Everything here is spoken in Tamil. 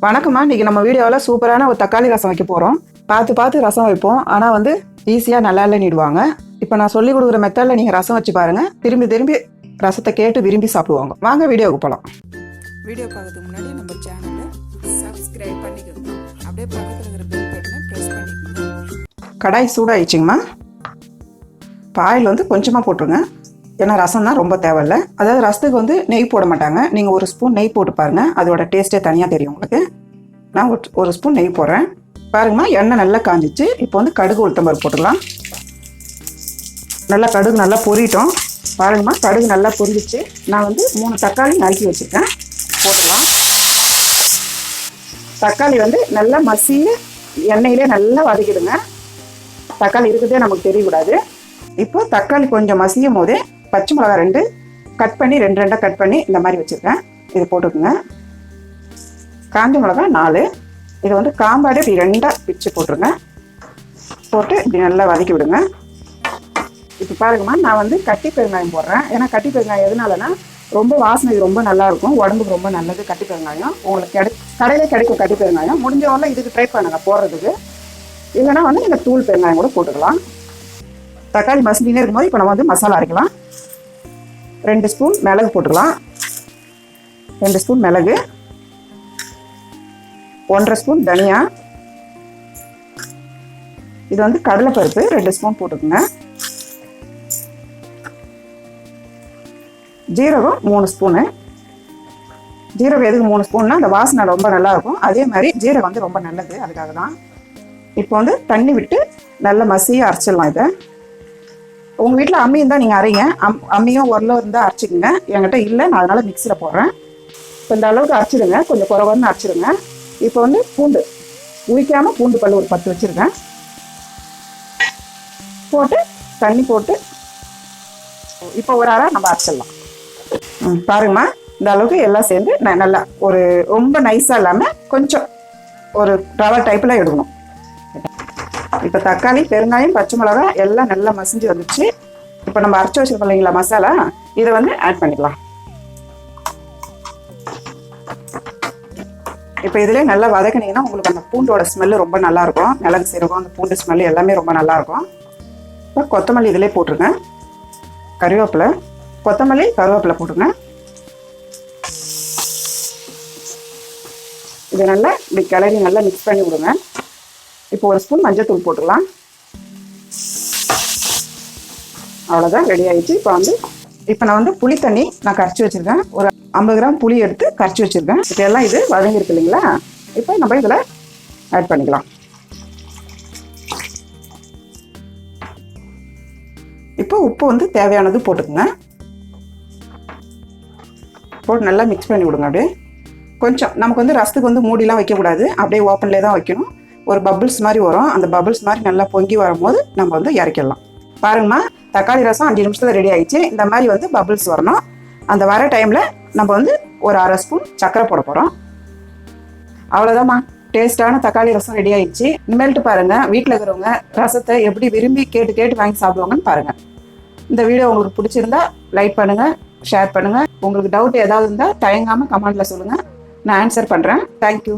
வணக்கம்மா. இன்னைக்கு நம்ம வீடியோவில் சூப்பரான ஒரு தக்காளி ரசம் வைக்க போகிறோம். பார்த்து ரசம் வைப்போம், ஆனால் வந்து ஈஸியாக நல்லா இல்லைன்னுடுவாங்க. இப்போ நான் சொல்லி கொடுக்குற மெத்தடில் நீங்கள் ரசம் வச்சு பாருங்கள். திரும்பி ரசத்தை கேட்டு விரும்பி சாப்பிடுவாங்க. வாங்க வீடியோவுக்கு போகலாம். வீடியோ பார்க்கறதுக்கு முன்னாடி நம்ம சேனலை சப்ஸ்கிரைப் பண்ணிக்கோங்க. அப்படியே பக்கத்தில் இருக்கிற பெல் பட்டனை ப்ரெஸ் பண்ணிக்கோங்க. கடாய் சூடாகிடுச்சிங்கம்மா. ஆயில் வந்து கொஞ்சமாக போட்டுருங்க, ஏன்னா ரசம் தான் ரொம்ப தேவையில்லை. அதாவது ரசத்துக்கு வந்து நெய் போட மாட்டாங்க. நீங்கள் ஒரு ஸ்பூன் நெய் போட்டு பாருங்கள், அதோட டேஸ்ட்டே தனியாக தெரியும் உங்களுக்கு. நான் ஒரு ஸ்பூன் நெய் போடுறேன். பாருங்கம்மா, எண்ணெய் நல்லா காஞ்சிச்சு. இப்போ வந்து கடுகு உளுத்தம்பருப்பு போட்டுக்கலாம். நல்லா கடுகு நல்லா பொரிட்டோம். பாருங்கம்மா, கடுகு நல்லா பொரிஞ்சிச்சு. நான் வந்து 3 தக்காளி நறுக்கி வச்சுருக்கேன், போட்டுக்கலாம். தக்காளி வந்து நல்லா மசிய எண்ணெயிலே நல்லா வதக்கிடுங்க. தக்காளி இருக்கிறதே நமக்கு தெரியக்கூடாது. இப்போ தக்காளி கொஞ்சம் மசியும் போதே பச்சை மிளகா 2 கட் பண்ணி 2 கட் பண்ணி இந்த மாதிரி வச்சுருக்கேன், இது போட்டுக்குங்க. காஞ்ச மிளகா 4, இதை வந்து காம்பாடு இப்படி 2 பிச்சு போட்டுருங்க. போட்டு இப்படி நல்லா வதக்கி விடுங்க. இப்போ பாருங்கம்மா, நான் வந்து கட்டி பெருங்காயம் போடுறேன். ஏன்னா கட்டி பெருங்காயம் எதனாலனா ரொம்ப வாசனை ரொம்ப நல்லாயிருக்கும், உடம்புக்கு ரொம்ப நல்லது. கட்டி பெருங்காயம் உங்களுக்கு கடையிலே கிடைக்கும். கட்டி பெருங்காயம் முடிஞ்சவரை இதுக்கு ட்ரை பண்ணுங்க போடுறதுக்கு. இல்லைனா வந்து நீங்கள் தூள் பெருங்காயம் கூட போட்டுக்கலாம். தக்காளி மசிலினே இருக்கும்போது இப்போ நம்ம வந்து மசாலா அரைக்கலாம். 2 ஸ்பூன் மிளகு போட்டுக்கலாம். 2 ஸ்பூன் மிளகு, 1.5 ஸ்பூன் தனியா, இது வந்து கடலைப்பருப்பு 2 ஸ்பூன் போட்டுக்கோங்க. ஜீரகம் 3 ஸ்பூனு. ஜீரகம் எதுக்கு 3 ஸ்பூன்னா அந்த வாசனை ரொம்ப நல்லா இருக்கும். அதே மாதிரி ஜீரகம் வந்து ரொம்ப நல்லது, அதுக்காக தான். இப்போ வந்து தண்ணி விட்டு நல்லா மசிய அரைச்சிடலாம். இதை உங்கள் வீட்டில் அம்மி இருந்தால் நீங்கள் அரைங்க. அம்மியும் உரலும் இருந்தால் அரைச்சிக்கோங்க. என்கிட்ட இல்லை, நான் அதனால் மிக்சியில் போடுறேன். இப்போ இந்த அளவுக்கு அரைச்சிடுங்க, கொஞ்சம் குறவன்னு அரைச்சிடுங்க. இப்போ வந்து பூண்டு உரிக்காமல் பூண்டு பல் ஒரு 10 வச்சுருக்கேன். போட்டு தண்ணி போட்டு இப்போ ஒரு அரை நம்ம அரைச்சிடலாம். பாருங்கம்மா, இந்த அளவுக்கு எல்லாம் சேர்ந்து நான் நல்லா ஒரு ரொம்ப நைஸாக இல்லாமல் கொஞ்சம் ஒரு ரவை டைப்பில் எடுக்கணும். இப்போ தக்காளி, பெருங்காயம், பச்சை மிளகா எல்லாம் நல்லா மசிஞ்சு வந்துச்சு. இப்போ நம்ம அரைச்சி வச்சிருக்கோம் இல்லைங்களா மசாலா, இதை வந்து ஆட் பண்ணிக்கலாம். இப்போ இதிலே நல்லா வதக்கினீங்கன்னா உங்களுக்கு அந்த பூண்டோட ஸ்மெல்லு ரொம்ப நல்லாயிருக்கும். மிளகு சீரகம் அந்த பூண்டு ஸ்மெல்லு எல்லாமே ரொம்ப நல்லாயிருக்கும். இப்போ கொத்தமல்லி இதிலே போட்டுருங்க. கருவேப்பிலை, கொத்தமல்லி கருவேப்பிலை போட்டுருங்க. இதை நல்லா இப்படி கிளறி நல்லா மிக்ஸ் பண்ணி விடுங்க. இப்போ 1 ஸ்பூன் மஞ்சள் தூள் போட்டுடலாம். அவ்வளோதான், ரெடி ஆகிடுச்சு. இப்போ நான் வந்து புளி தண்ணி நான் கரைச்சி வச்சுருக்கேன். ஒரு 50 கிராம் புளி எடுத்து கரைச்சி வச்சுருக்கேன். இப்போ எல்லாம் இது வதங்கிருக்கு இல்லைங்களா, இப்போ நம்ம இதில் ஆட் பண்ணிக்கலாம். இப்போ உப்பு வந்து தேவையானது போட்டுக்கோங்க. போட்டு நல்லா மிக்ஸ் பண்ணி விடுங்க. அப்படியே கொஞ்சம் நமக்கு வந்து ரசத்துக்கு வந்து மூடிலாம் வைக்கக்கூடாது, அப்படியே ஓப்பன்லேயே தான் வைக்கணும். ஒரு பபிள்ஸ் மாதிரி வரும், அந்த பபிள்ஸ் மாதிரி நல்லா பொங்கி வரும்போது நம்ம வந்து இறக்கிடலாம். பாருங்கம்மா, தக்காளி ரசம் 5 நிமிஷத்தில் ரெடி ஆகிடுச்சு. இந்த மாதிரி வந்து பபிள்ஸ் வரணும். அந்த வர டைமில் நம்ம வந்து ஒரு அரை ஸ்பூன் சர்க்கரை போட போகிறோம். அவ்வளோதாம்மா, டேஸ்ட்டான தக்காளி ரசம் ரெடி ஆகிடுச்சு. இனிமேல்ட்டு பாருங்கள், வீட்டில் இருக்கிறவங்க ரசத்தை எப்படி விரும்பி கேட்டு வாங்கி சாப்பிடுவாங்கன்னு பாருங்கள். இந்த வீடியோ உங்களுக்கு பிடிச்சிருந்தா லைக் பண்ணுங்கள், ஷேர் பண்ணுங்கள். உங்களுக்கு டவுட் ஏதாவது இருந்தால் தயங்காமல் கமெண்ட்டில் சொல்லுங்கள், நான் ஆன்சர் பண்ணுறேன். தேங்க்யூ.